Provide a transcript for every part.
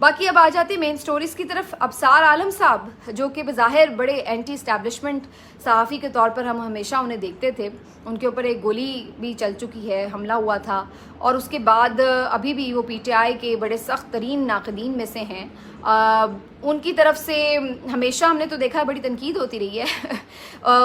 باقی اب آ جاتے ہیں مین سٹوریز کی طرف. ابصار عالم صاحب جو کہ بظاہر بڑے اینٹی اسٹیبلشمنٹ صحافی کے طور پر ہم ہمیشہ انہیں دیکھتے تھے, ان کے اوپر ایک گولی بھی چل چکی ہے, حملہ ہوا تھا, اور اس کے بعد ابھی بھی وہ پی ٹی آئی کے بڑے سخت ترین ناقدین میں سے ہیں. ان کی طرف سے ہمیشہ ہم نے تو دیکھا بڑی تنقید ہوتی رہی ہے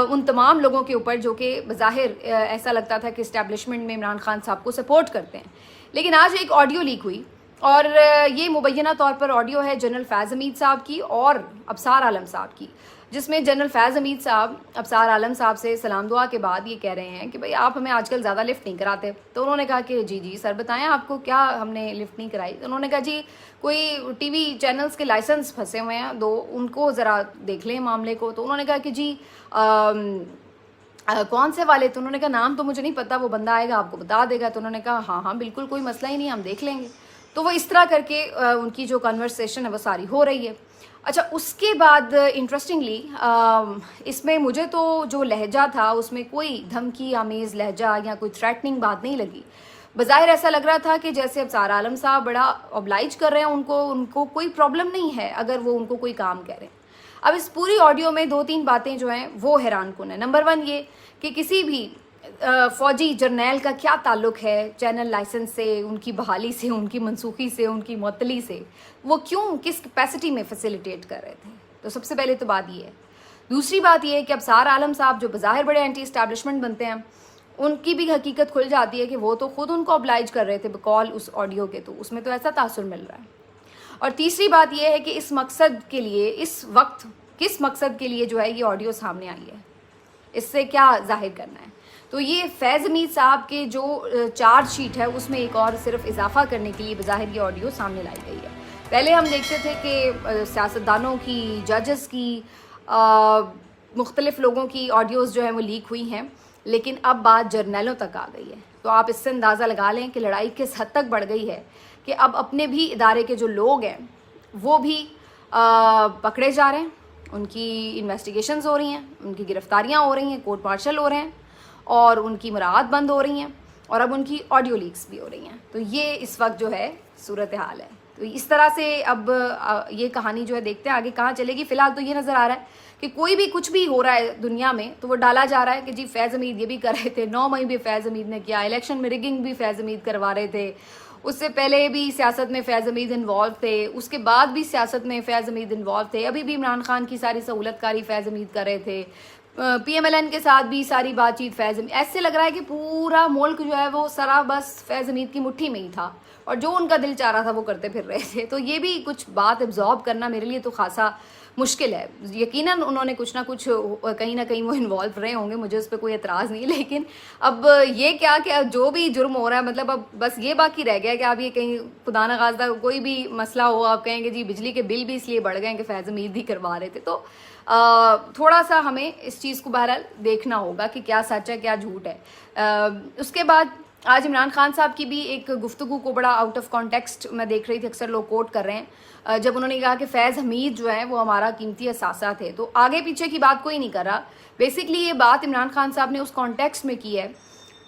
ان تمام لوگوں کے اوپر جو کہ بظاہر ایسا لگتا تھا کہ اسٹیبلشمنٹ میں عمران خان صاحب کو سپورٹ کرتے ہیں. لیکن آج ایک آڈیو لیک ہوئی, اور یہ مبینہ طور پر آڈیو ہے جنرل فیض حمید صاحب کی اور ابصار عالم صاحب کی, جس میں جنرل فیض حمید صاحب ابصار عالم صاحب سے سلام دعا کے بعد یہ کہہ رہے ہیں کہ بھئی آپ ہمیں آج کل زیادہ لفٹ نہیں کراتے. تو انہوں نے کہا کہ جی سر بتائیں آپ کو کیا ہم نے لفٹ نہیں کرائی. انہوں نے کہا جی کوئی ٹی وی چینلز کے لائسنس پھنسے ہوئے ہیں دو, ان کو ذرا دیکھ لیں معاملے کو. تو انہوں نے کہا کہ جی کون سے والے؟ تو انہوں نے کہا نام تو مجھے نہیں پتا, وہ بندہ آئے گا آپ کو بتا دے گا. تو انہوں نے کہا ہاں بالکل کوئی مسئلہ ہی نہیں, ہم دیکھ لیں گے. تو وہ اس طرح کر کے ان کی جو کنورسیشن ہے وہ ساری ہو رہی ہے. اچھا, اس کے بعد انٹرسٹنگلی اس میں مجھے تو جو لہجہ تھا اس میں کوئی دھمکی آمیز لہجہ یا کوئی تھریٹننگ بات نہیں لگی. بظاہر ایسا لگ رہا تھا کہ جیسے ابصار عالم صاحب بڑا اوبلائج کر رہے ہیں ان کو کوئی پرابلم نہیں ہے اگر وہ ان کو کوئی کام کہہ رہے ہیں. اب اس پوری آڈیو میں 2-3 باتیں جو ہیں وہ حیران کن ہیں. نمبر 1 یہ کہ کسی بھی فوجی جرنیل کا کیا تعلق ہے چینل لائسنس سے, ان کی بحالی سے, ان کی منسوخی سے, ان کی معطلی سے, وہ کیوں کس کیپیسٹی میں فیسیلیٹیٹ کر رہے تھے. تو سب سے پہلے تو بات یہ ہے. دوسری بات یہ ہے کہ ابصار عالم صاحب جو بظاہر بڑے اینٹی اسٹیبلشمنٹ بنتے ہیں, ان کی بھی حقیقت کھل جاتی ہے کہ وہ تو خود ان کو oblige کر رہے تھے بقول اس آڈیو کے, تو اس میں تو ایسا تاثر مل رہا ہے. اور تیسری بات یہ ہے کہ اس مقصد کے لیے اس وقت کس مقصد کے لیے جو ہے یہ آڈیو سامنے آئی ہے, اس سے کیا ظاہر کرنا ہے. تو یہ فیض حمید صاحب کے جو چارج شیٹ ہے اس میں ایک اور صرف اضافہ کرنے کے لیے بظاہر یہ آڈیو سامنے لائی گئی ہے. پہلے ہم دیکھتے تھے کہ سیاستدانوں کی, ججز کی, مختلف لوگوں کی آڈیوز جو ہیں وہ لیک ہوئی ہیں, لیکن اب بات جرنیلوں تک آ گئی ہے. تو آپ اس سے اندازہ لگا لیں کہ لڑائی کس حد تک بڑھ گئی ہے کہ اب اپنے بھی ادارے کے جو لوگ ہیں وہ بھی پکڑے جا رہے ہیں, ان کی انویسٹیگیشنز ہو رہی ہیں, ان کی گرفتاریاں ہو رہی ہیں, کورٹ مارشل ہو رہے ہیں, اور ان کی مراعات بند ہو رہی ہیں, اور اب ان کی آڈیو لیکس بھی ہو رہی ہیں. تو یہ اس وقت جو ہے صورتحال ہے. تو اس طرح سے اب یہ کہانی جو ہے دیکھتے ہیں آگے کہاں چلے گی. فی الحال تو یہ نظر آ رہا ہے کہ کوئی بھی کچھ بھی ہو رہا ہے دنیا میں تو وہ ڈالا جا رہا ہے کہ جی فیض حمید یہ بھی کر رہے تھے, 9 مئی بھی فیض حمید نے کیا, الیکشن میں رگنگ بھی فیض حمید کروا رہے تھے, اس سے پہلے بھی سیاست میں فیض حمید انوالو تھے, اس کے بعد بھی سیاست میں فیض حمید انوالو تھے, ابھی بھی عمران خان کی ساری سہولت کاری فیض حمید کر رہے تھے, پی ایم ایل این کے ساتھ بھی ساری بات چیت فیض حمید. ایسے لگ رہا ہے کہ پورا ملک جو ہے وہ سرا بس فیض حمید کی مٹھی میں ہی تھا, اور جو ان کا دل چاہ رہا تھا وہ کرتے پھر رہے تھے. تو یہ بھی کچھ بات ایبزارب کرنا میرے لیے تو خاصا مشکل ہے. یقیناً انہوں نے کچھ نہ کچھ کہیں نہ کہیں وہ انوالو رہے ہوں گے, مجھے اس پہ کوئی اعتراض نہیں, لیکن اب یہ کیا کہ جو بھی جرم ہو رہا ہے مطلب اب بس یہ باقی رہ گیا کہ آپ یہ کہیں خدا نخواستہ کوئی بھی مسئلہ ہو آپ کہیں گے جی بجلی کے بل بھی اس لیے بڑھ گئے کہ فیض حمید ہی کروا رہے تھے. تو تھوڑا سا ہمیں اس چیز کو بہرحال دیکھنا ہوگا کہ کیا سچ ہے کیا جھوٹ ہے. اس کے بعد آج عمران خان صاحب کی بھی ایک گفتگو کو بڑا آؤٹ آف کانٹیکسٹ میں دیکھ رہی تھی, اکثر لوگ کوٹ کر رہے ہیں, جب انہوں نے کہا کہ فیض حمید جو ہیں وہ ہمارا قیمتی اثاثہ تھے. تو آگے پیچھے کی بات کوئی نہیں کر رہا. بیسکلی یہ بات عمران خان صاحب نے اس کانٹیکسٹ میں کی ہے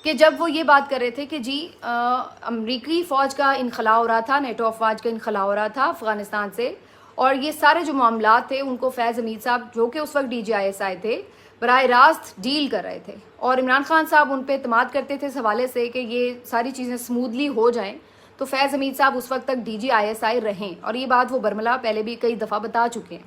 کہ جب وہ یہ بات کر رہے تھے کہ جی امریکی فوج کا انخلا ہو رہا تھا, نیٹو افواج کا انخلا ہو رہا تھا افغانستان سے, اور یہ سارے جو معاملات تھے ان کو فیض حمید صاحب جو کہ اس وقت DGISI تھے براہ راست ڈیل کر رہے تھے, اور عمران خان صاحب ان پہ اعتماد کرتے تھے اس حوالے سے کہ یہ ساری چیزیں سموتھلی ہو جائیں. تو فیض حمید صاحب اس وقت تک DGISI رہیں, اور یہ بات وہ برملا پہلے بھی کئی دفعہ بتا چکے ہیں.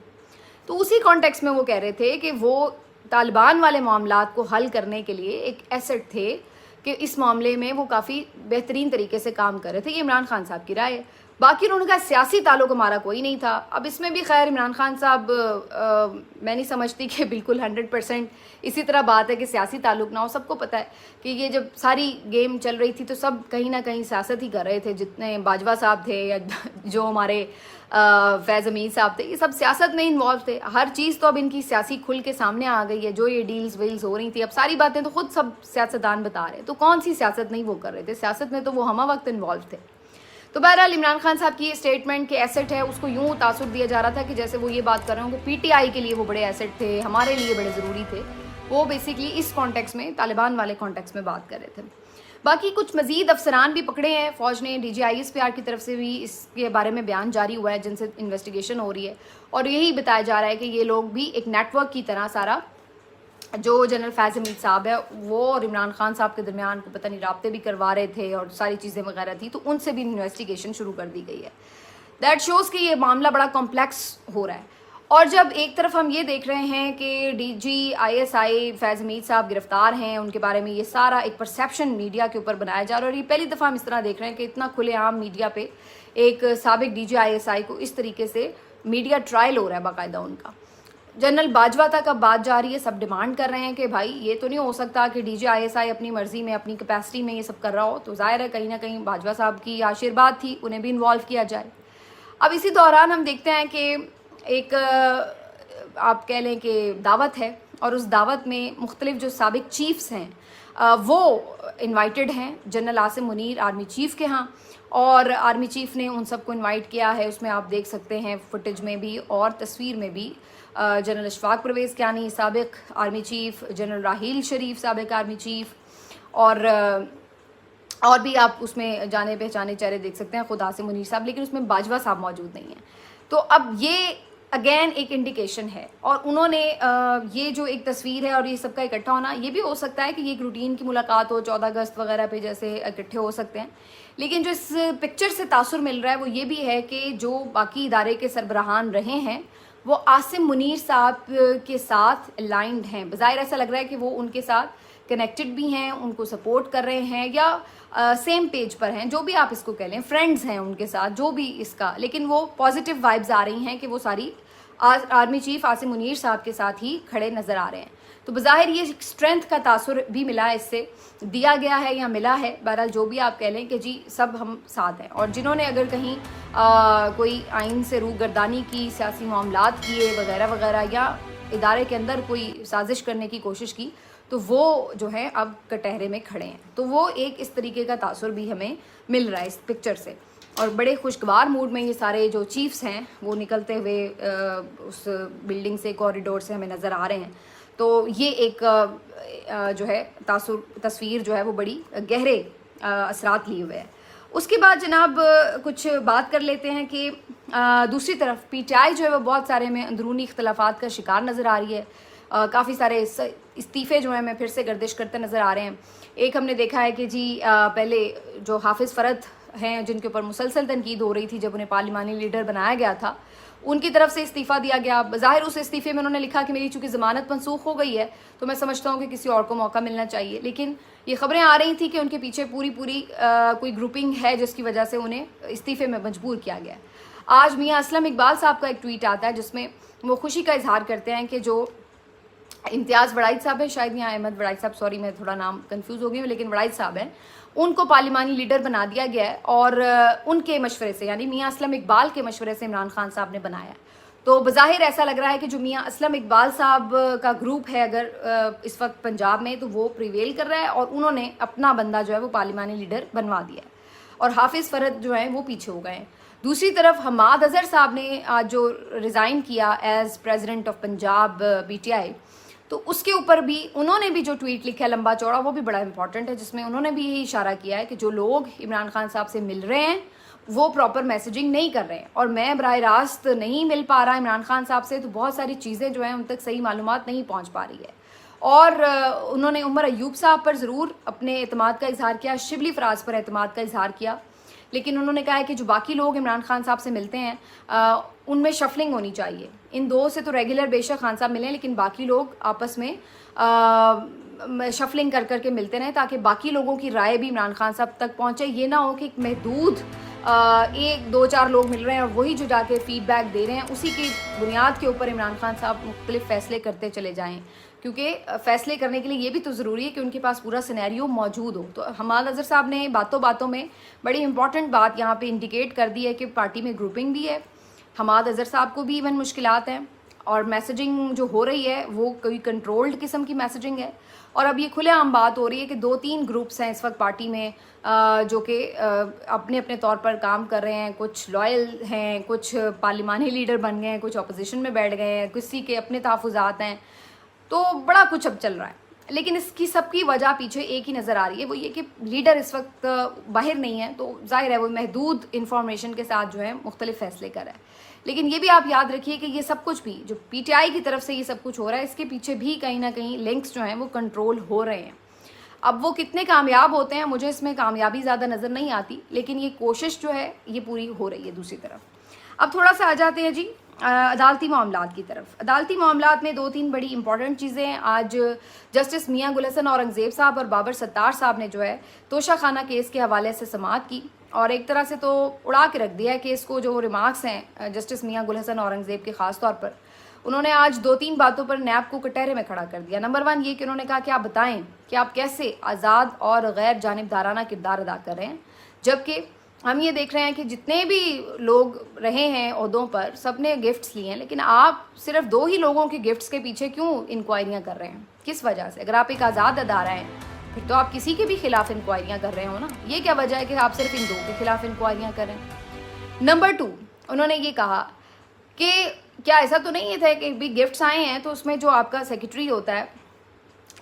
تو اسی کانٹیکس میں وہ کہہ رہے تھے کہ وہ طالبان والے معاملات کو حل کرنے کے لیے ایک ایسٹ تھے, کہ اس معاملے میں وہ کافی بہترین طریقے سے کام کر رہے تھے. یہ عمران خان صاحب کی رائے ہے. باقی انہوں نے کہا سیاسی تعلق ہمارا کوئی نہیں تھا. اب اس میں بھی خیر عمران خان صاحب میں نہیں سمجھتی کہ بالکل 100% اسی طرح بات ہے کہ سیاسی تعلق نہ ہو. سب کو پتہ ہے کہ یہ جب ساری گیم چل رہی تھی تو سب کہیں نہ کہیں سیاست ہی کر رہے تھے, جتنے باجوہ صاحب تھے یا جو ہمارے فیض حمید صاحب تھے, یہ سب سیاست میں انوالو تھے. ہر چیز تو اب ان کی سیاسی کھل کے سامنے آ گئی ہے, جو یہ ڈیلز ویلز ہو رہی تھی اب ساری باتیں تو خود سب سیاستدان بتا رہے ہیں. تو کون سی سیاست نہیں وہ کر رہے تھے, سیاست میں تو وہ ہمہ وقت انوالو تھے. تو بہرحال عمران خان صاحب کی یہ اسٹیٹمنٹ کہ ایسٹ ہے اس کو یوں تاثر دیا جا رہا تھا کہ جیسے وہ یہ بات کر رہے ہوں کہ PTI کے لیے وہ بڑے ایسٹ تھے, ہمارے لیے بڑے ضروری تھے. وہ بیسکلی اس کانٹیکس میں طالبان والے کانٹیکس میں بات کر رہے تھے. باقی کچھ مزید افسران بھی پکڑے ہیں فوج نے. DGISPR کی طرف سے بھی اس کے بارے میں بیان جاری ہوا ہے جن سے انویسٹیگیشن ہو رہی ہے, اور یہی بتایا جا رہا ہے کہ یہ لوگ بھی ایک نیٹ ورک کی طرح سارا جو جنرل فیض حمید صاحب ہے وہ اور عمران خان صاحب کے درمیان کو پتہ نہیں رابطے بھی کروا رہے تھے اور ساری چیزیں وغیرہ تھی, تو ان سے بھی انویسٹیگیشن شروع کر دی گئی ہے. دیٹ شوز کہ یہ معاملہ بڑا کمپلیکس ہو رہا ہے. اور جب ایک طرف ہم یہ دیکھ رہے ہیں کہ DGISI فیض حمید صاحب گرفتار ہیں, ان کے بارے میں یہ سارا ایک پرسیپشن میڈیا کے اوپر بنایا جا رہا ہے, اور یہ پہلی دفعہ ہم اس طرح دیکھ رہے ہیں کہ اتنا کھلے عام میڈیا پہ ایک سابق DGISI کو اس طریقے سے میڈیا ٹرائل ہو رہا ہے باقاعدہ ان کا. جنرل باجوہ تک اب بات جا رہی ہے, سب ڈیمانڈ کر رہے ہیں کہ بھائی یہ تو نہیں ہو سکتا کہ DGISI اپنی مرضی میں اپنی کیپیسٹی میں یہ سب کر رہا ہو, تو ظاہر ہے کہیں نہ کہیں باجوہ صاحب کی آشیرواد تھی, انہیں بھی انوالو کیا جائے. اب اسی دوران ہم دیکھتے ہیں کہ ایک آپ کہہ لیں کہ دعوت ہے, اور اس دعوت میں مختلف جو سابق چیفز ہیں وہ انوائٹڈ ہیں general Asim Munir army chief کے ہاں, اور آرمی چیف نے ان سب کو انوائٹ کیا ہے. اس میں آپ دیکھ سکتے ہیں فوٹیج میں بھی اور تصویر میں بھی جنرل اشفاق پرویز کیانی سابق army chief, general Raheel Sharif سابق آرمی چیف, اور بھی آپ اس میں جانے پہچانے چہرے دیکھ سکتے ہیں, خود عاصم منیر صاحب, لیکن اس میں باجوہ صاحب موجود نہیں ہیں. تو اب یہ اگین ایک انڈیکیشن ہے, اور انہوں نے یہ جو ایک تصویر ہے اور یہ سب کا اکٹھا ہونا, یہ بھی ہو سکتا ہے کہ یہ ایک روٹین کی ملاقات ہو 14 اگست وغیرہ پہ جیسے اکٹھے ہو سکتے ہیں, لیکن جو اس پکچر سے تاثر مل رہا ہے وہ یہ بھی ہے کہ جو باقی ادارے کے سربراہان رہے ہیں وہ عاصم منیر صاحب کے ساتھ الائنڈ ہیں. بظاہر ایسا لگ رہا ہے کہ وہ ان کے ساتھ کنیکٹڈ بھی ہیں, ان کو سپورٹ کر رہے ہیں, یا سیم پیج پر ہیں, جو بھی آپ اس کو کہہ لیں, فرینڈز ہیں ان کے ساتھ جو بھی اس کا, لیکن وہ پازیٹیو وائبز آ رہی ہیں کہ وہ ساری آرمی چیف عاصم منیر صاحب کے ساتھ ہی کھڑے نظر آ رہے ہیں. تو بظاہر یہ اسٹرینتھ کا تاثر بھی ملا ہے, اس سے دیا گیا ہے یا ملا ہے, بہرحال جو بھی آپ کہہ لیں کہ جی سب ہم ساتھ ہیں. اور جنہوں نے اگر کہیں کوئی آئین سے روگردانی کی, سیاسی معاملات کیے وغیرہ وغیرہ, یا ادارے کے اندر کوئی سازش کرنے کی کوشش کی, تو وہ جو ہے اب کٹہرے میں کھڑے ہیں. تو وہ ایک اس طریقے کا تاثر بھی ہمیں مل رہا ہے اس پکچر سے, اور بڑے خوشگوار موڈ میں یہ سارے جو چیفز ہیں وہ نکلتے ہوئے اس بلڈنگ سے, کوریڈور سے ہمیں نظر آ رہے ہیں. تو یہ ایک جو ہے تصویر جو ہے وہ بڑی گہرے اثرات لیے ہوئے ہے. اس کے بعد جناب کچھ بات کر لیتے ہیں کہ دوسری طرف PTI جو ہے وہ بہت سارے میں اندرونی اختلافات کا شکار نظر آ رہی ہے. کافی سارے استعفے جو ہیں میں پھر سے گردش کرتے نظر آ رہے ہیں. ایک ہم نے دیکھا ہے کہ جی پہلے جو حافظ فرد ہیں جن کے اوپر مسلسل تنقید ہو رہی تھی جب انہیں پارلیمانی لیڈر بنایا گیا تھا, ان کی طرف سے استعفیٰ دیا گیا. بظاہر اس استعفے میں انہوں نے لکھا کہ میری چونکہ ضمانت منسوخ ہو گئی ہے تو میں سمجھتا ہوں کہ کسی اور کو موقع ملنا چاہیے, لیکن یہ خبریں آ رہی تھیں کہ ان کے پیچھے پوری کوئی گروپنگ ہے جس کی وجہ سے انہیں استعفے میں مجبور کیا گیا. آج میاں اسلم اقبال صاحب کا ایک ٹویٹ آتا ہے جس میں وہ خوشی کا اظہار کرتے ہیں کہ جو امتیاز وڑائچ صاحب ہیں, شاید یہاں احمد وڑائچ صاحب, سوری میں تھوڑا نام کنفیوز ہو گئی ہوں, لیکن وڑائچ صاحب ہیں, ان کو پارلیمانی لیڈر بنا دیا گیا ہے, اور ان کے مشورے سے یعنی میاں اسلم اقبال کے مشورے سے عمران خان صاحب نے بنایا. تو بظاہر ایسا لگ رہا ہے کہ جو میاں اسلم اقبال صاحب کا گروپ ہے اگر اس وقت پنجاب میں, تو وہ پریویل کر رہا ہے, اور انہوں نے اپنا بندہ جو ہے وہ پارلیمانی لیڈر بنوا دیا ہے, اور حافظ فرد جو ہیں وہ پیچھے ہو گئے ہیں. دوسری طرف حماد اظہر صاحب نے آج جو ریزائن کیا as president of Punjab PTI, تو اس کے اوپر بھی انہوں نے بھی جو ٹویٹ لکھا ہے لمبا چوڑا, وہ بھی بڑا امپورٹنٹ ہے, جس میں انہوں نے بھی یہی اشارہ کیا ہے کہ جو لوگ عمران خان صاحب سے مل رہے ہیں وہ پراپر میسیجنگ نہیں کر رہے ہیں, اور میں براہ راست نہیں مل پا رہا عمران خان صاحب سے, تو بہت ساری چیزیں جو ہیں ان تک صحیح معلومات نہیں پہنچ پا رہی ہے. اور انہوں نے عمر ایوب صاحب پر ضرور اپنے اعتماد کا اظہار کیا, شبلی فراز پر اعتماد کا اظہار کیا, لیکن انہوں نے کہا ہے کہ جو باقی لوگ عمران خان صاحب سے ملتے ہیں ان میں شفلنگ ہونی چاہیے. ان دو سے تو ریگولر بے شک خان صاحب ملیں, لیکن باقی لوگ آپس میں شفلنگ کر کے ملتے رہیں تاکہ باقی لوگوں کی رائے بھی عمران خان صاحب تک پہنچے. یہ نہ ہو کہ ایک محدود 1-2-4 لوگ مل رہے ہیں اور وہی جو جا کے فیڈ بیک دے رہے ہیں, اسی کی بنیاد کے اوپر عمران خان صاحب مختلف فیصلے کرتے چلے جائیں, کیونکہ فیصلے کرنے کے لیے یہ بھی تو ضروری ہے کہ ان کے پاس پورا سینیریو موجود ہو. تو حماد اظہر صاحب نے باتوں میں بڑی امپورٹنٹ بات یہاں پہ انڈیکیٹ کر دی ہے کہ پارٹی میں گروپنگ بھی ہے, حماد اظہر صاحب کو بھی ایون مشکلات ہیں, اور میسیجنگ جو ہو رہی ہے وہ کوئی کنٹرولڈ قسم کی میسیجنگ ہے. اور اب یہ کھلے عام بات ہو رہی ہے کہ 2-3 گروپس ہیں اس وقت پارٹی میں جو کہ اپنے طور پر کام کر رہے ہیں, کچھ لائل ہیں, کچھ پارلیمانی لیڈر بن گئے ہیں, کچھ اپوزیشن میں بیٹھ گئے ہیں, کسی کے اپنے تحفظات ہیں. تو بڑا کچھ اب چل رہا ہے. لیکن اس کی سب کی وجہ پیچھے ایک ہی نظر آ رہی ہے, وہ یہ کہ لیڈر اس وقت باہر نہیں ہے, تو ظاہر ہے وہ محدود انفارمیشن کے ساتھ جو ہے مختلف فیصلے کر رہا ہے. لیکن یہ بھی آپ یاد رکھیے کہ یہ سب کچھ بھی جو پی ٹی آئی کی طرف سے یہ سب کچھ ہو رہا ہے, اس کے پیچھے بھی کہیں نہ کہیں لنکس جو ہیں وہ کنٹرول ہو رہے ہیں. اب وہ کتنے کامیاب ہوتے ہیں مجھے اس میں کامیابی زیادہ نظر نہیں آتی, لیکن یہ کوشش جو ہے یہ پوری ہو رہی ہے دوسری طرف. اب تھوڑا سا آ جاتے ہیں جی عدالتی معاملات کی طرف. عدالتی معاملات میں 2-3 بڑی امپورٹنٹ چیزیں ہیں. آج جسٹس میاں گل حسن اورنگزیب صاحب اور بابر ستار صاحب نے جو ہے توشہ خانہ کیس کے حوالے سے سماعت کی, اور ایک طرح سے تو اڑا کے رکھ دیا ہے کیس کو. جو ریمارکس ہیں جسٹس میاں گل حسن اورنگزیب کے خاص طور پر, انہوں نے آج 2-3 باتوں پر نیب کو کٹہرے میں کھڑا کر دیا. نمبر 1 یہ کہ انہوں نے کہا کہ آپ بتائیں کہ آپ کیسے آزاد اور غیر جانبدارانہ کردار ادا کر رہے ہیں, جبکہ ہم یہ دیکھ رہے ہیں کہ جتنے بھی لوگ رہے ہیں عہدوں پر سب نے گفٹس لیے ہیں, لیکن آپ صرف 2 ہی لوگوں کے گفٹس کے پیچھے کیوں انکوائریاں کر رہے ہیں, کس وجہ سے؟ اگر آپ ایک آزاد ادارہ ہیں پھر تو آپ کسی کے بھی خلاف انکوائریاں کر رہے ہو نا. یہ کیا وجہ ہے کہ آپ صرف ان 2 کے خلاف انکوائریاں کریں؟ نمبر 2 انہوں نے یہ کہا کہ کیا ایسا تو نہیں ہے کہ بھی گفٹس آئے ہیں تو اس میں جو آپ کا سیکرٹری ہوتا ہے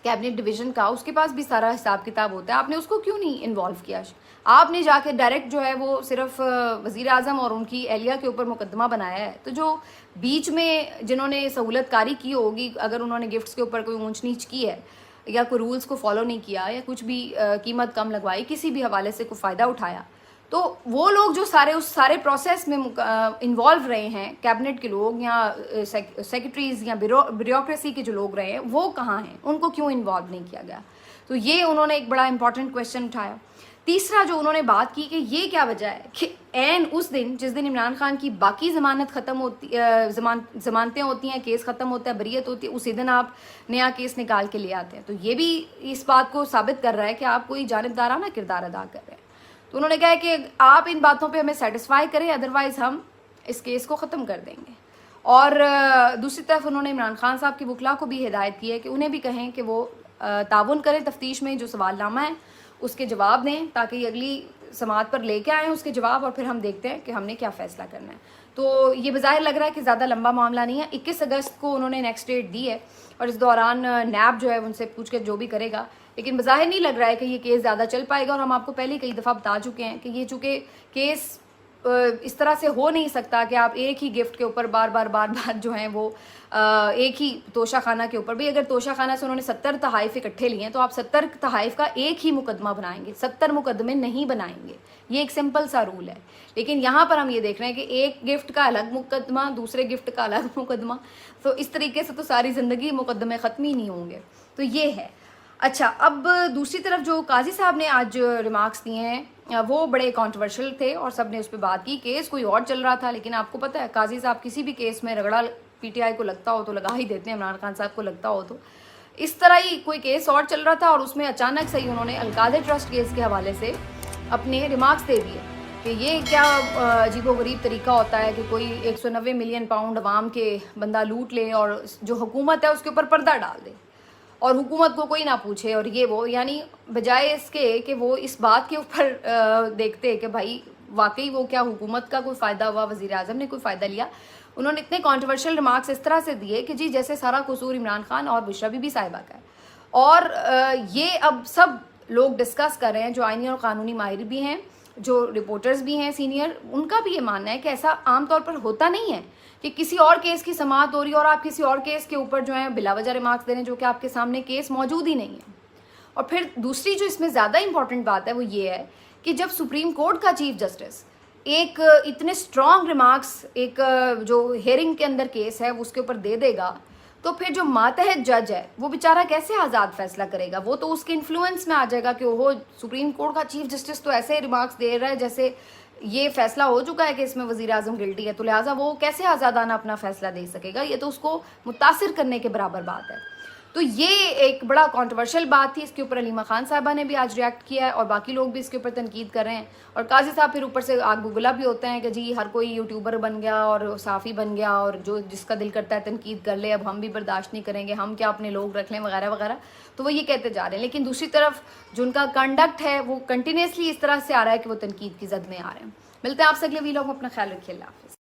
کیبنٹ ڈویژن کا, اس کے پاس بھی سارا حساب کتاب ہوتا ہے, آپ نے اس کو کیوں نہیں انوالو کیا؟ آپ نے جا کے ڈائریکٹ جو ہے وہ صرف وزیر اعظم اور ان کی اہلیہ کے اوپر مقدمہ بنایا ہے. تو جو بیچ میں جنہوں نے سہولت کاری کی ہوگی, اگر انہوں نے گفٹس کے اوپر کوئی اونچ نیچ کی ہے یا کوئی رولز کو فالو نہیں کیا یا کچھ بھی قیمت کم لگوائی, کسی بھی حوالے سے کوئی فائدہ اٹھایا, تو وہ لوگ جو اس سارے پروسیس میں انوالو رہے ہیں, کیبنٹ کے لوگ یا سیکرٹریز یا بیوروکریسی کے جو لوگ رہے ہیں, وہ کہاں ہیں؟ ان کو کیوں انوالو نہیں کیا گیا؟ تو یہ انہوں نے ایک بڑا امپورٹنٹ کویشچن اٹھایا. تیسرا جو انہوں نے بات کی کہ یہ کیا وجہ ہے کہ عین اس دن جس دن عمران خان کی باقی ضمانت ختم ہوتی ضمانتیں ہوتی ہیں, کیس ختم ہوتا ہے, بریت ہوتی ہے, اسی دن آپ نیا کیس نکال کے لے آتے ہیں. تو یہ بھی اس بات کو ثابت کر رہا ہے کہ آپ کوئی جانبدارانہ کردار ادا کر رہے ہیں. تو انہوں نے کہا کہ آپ ان باتوں پہ ہمیں سیٹسفائی کریں, ادروائز ہم اس کیس کو ختم کر دیں گے. اور دوسری طرف انہوں نے عمران خان صاحب کی وکلا کو بھی ہدایت کی ہے کہ انہیں بھی کہیں کہ وہ تعاون کریں تفتیش میں, جو سوال نامہ ہے اس کے جواب دیں تاکہ یہ اگلی سماعت پر لے کے آئیں اس کے جواب, اور پھر ہم دیکھتے ہیں کہ ہم نے کیا فیصلہ کرنا ہے. تو یہ بظاہر لگ رہا ہے کہ زیادہ لمبا معاملہ نہیں ہے. 21 اگست کو انہوں نے نیکسٹ ڈیٹ دی ہے, اور اس دوران نیب جو ہے ان سے پوچھ کے جو بھی کرے گا, لیکن بظاہر نہیں لگ رہا ہے کہ یہ کیس زیادہ چل پائے گا. اور ہم آپ کو پہلے کئی دفعہ بتا چکے ہیں کہ یہ چونکہ کیس اس طرح سے ہو نہیں سکتا کہ آپ ایک ہی گفٹ کے اوپر بار بار جو ہیں وہ ایک ہی توشہ خانہ کے اوپر بھی, اگر توشہ خانہ سے انہوں نے 70 تحائف اکٹھے لیے ہیں تو آپ 70 تحائف کا ایک ہی مقدمہ بنائیں گے, 70 مقدمے نہیں بنائیں گے. یہ ایک سمپل سا رول ہے. لیکن یہاں پر ہم یہ دیکھ رہے ہیں کہ ایک گفٹ کا الگ مقدمہ, دوسرے گفٹ کا الگ مقدمہ, تو اس طریقے سے تو ساری زندگی مقدمے ختم ہی نہیں ہوں گے. تو یہ ہے. اچھا, اب دوسری طرف جو قاضی صاحب نے آج ریمارکس دیے ہیں وہ بڑے کانٹروورشل تھے اور سب نے اس پہ بات کی. کیس کوئی اور چل رہا تھا, لیکن آپ کو پتہ ہے قاضی صاحب کسی بھی کیس میں رگڑا پی ٹی آئی کو لگتا ہو تو لگا ہی دیتے ہیں, عمران خان صاحب کو لگتا ہو تو. اس طرح ہی کوئی کیس اور چل رہا تھا اور اس میں اچانک سے ہی انہوں نے القادر ٹرسٹ کیس کے حوالے سے اپنے ریمارکس دے دیے کہ یہ کیا عجیب و غریب طریقہ ہوتا ہے کہ کوئی 190 ملین پاؤنڈ عوام کے بندہ لوٹ لے اور جو حکومت ہے اس کے اوپر پردہ ڈال دے اور حکومت کو کوئی نہ پوچھے, اور یہ وہ, یعنی بجائے اس کے کہ وہ اس بات کے اوپر دیکھتے کہ بھائی واقعی وہ کیا حکومت کا کوئی فائدہ ہوا, وزیر اعظم نے کوئی فائدہ لیا. انہوں نے اتنے کانٹروورشل ریمارکس اس طرح سے دیے کہ جی جیسے سارا قصور عمران خان اور بشرا بی بی صاحبہ کا ہے. اور یہ اب سب لوگ ڈسکس کر رہے ہیں, جو آئینی اور قانونی ماہر بھی ہیں, جو رپورٹرز بھی ہیں سینئر, ان کا بھی یہ ماننا ہے کہ ایسا عام طور پر ہوتا نہیں ہے کہ کسی اور کیس کی سماعت ہو رہی ہے اور آپ کسی اور کیس کے اوپر جو ہے بلا وجہ ریمارکس دے رہے ہیں جو کہ آپ کے سامنے کیس موجود ہی نہیں ہے. اور پھر دوسری جو اس میں زیادہ امپورٹنٹ بات ہے وہ یہ ہے کہ جب سپریم کورٹ کا چیف جسٹس ایک اتنے سٹرانگ ریمارکس ایک جو ہیئرنگ کے اندر کیس ہے اس کے اوپر دے دے گا, تو پھر جو ماتحت جج ہے وہ بیچارہ کیسے آزاد فیصلہ کرے گا؟ وہ تو اس کے انفلوئنس میں آ جائے گا کہ وہ سپریم کورٹ کا چیف جسٹس تو ایسے ریمارکس دے رہا ہے جیسے یہ فیصلہ ہو چکا ہے کہ اس میں وزیر اعظم گلٹی ہے, تو لہٰذا وہ کیسے آزادانہ اپنا فیصلہ دے سکے گا؟ یہ تو اس کو متاثر کرنے کے برابر بات ہے. تو یہ ایک بڑا کانٹروورشل بات تھی. اس کے اوپر علیمہ خان صاحبہ نے بھی آج ریئیکٹ کیا ہے اور باقی لوگ بھی اس کے اوپر تنقید کر رہے ہیں. اور قاضی صاحب پھر اوپر سے آگ بگلا بھی ہوتے ہیں کہ جی ہر کوئی یوٹیوبر بن گیا اور صحافی بن گیا اور جو جس کا دل کرتا ہے تنقید کر لے, اب ہم بھی برداشت نہیں کریں گے, ہم کیا اپنے لوگ رکھ لیں وغیرہ وغیرہ. تو وہ یہ کہتے جا رہے ہیں, لیکن دوسری طرف جو ان کا کنڈکٹ ہے وہ کنٹینیوسلی اس طرح سے آ رہا ہے کہ وہ تنقید کی زد میں آ رہے ہیں. ملتے ہیں آپ سے اگلے ویلاگ میں, اپنا خیال رکھیے, اللہ حافظ.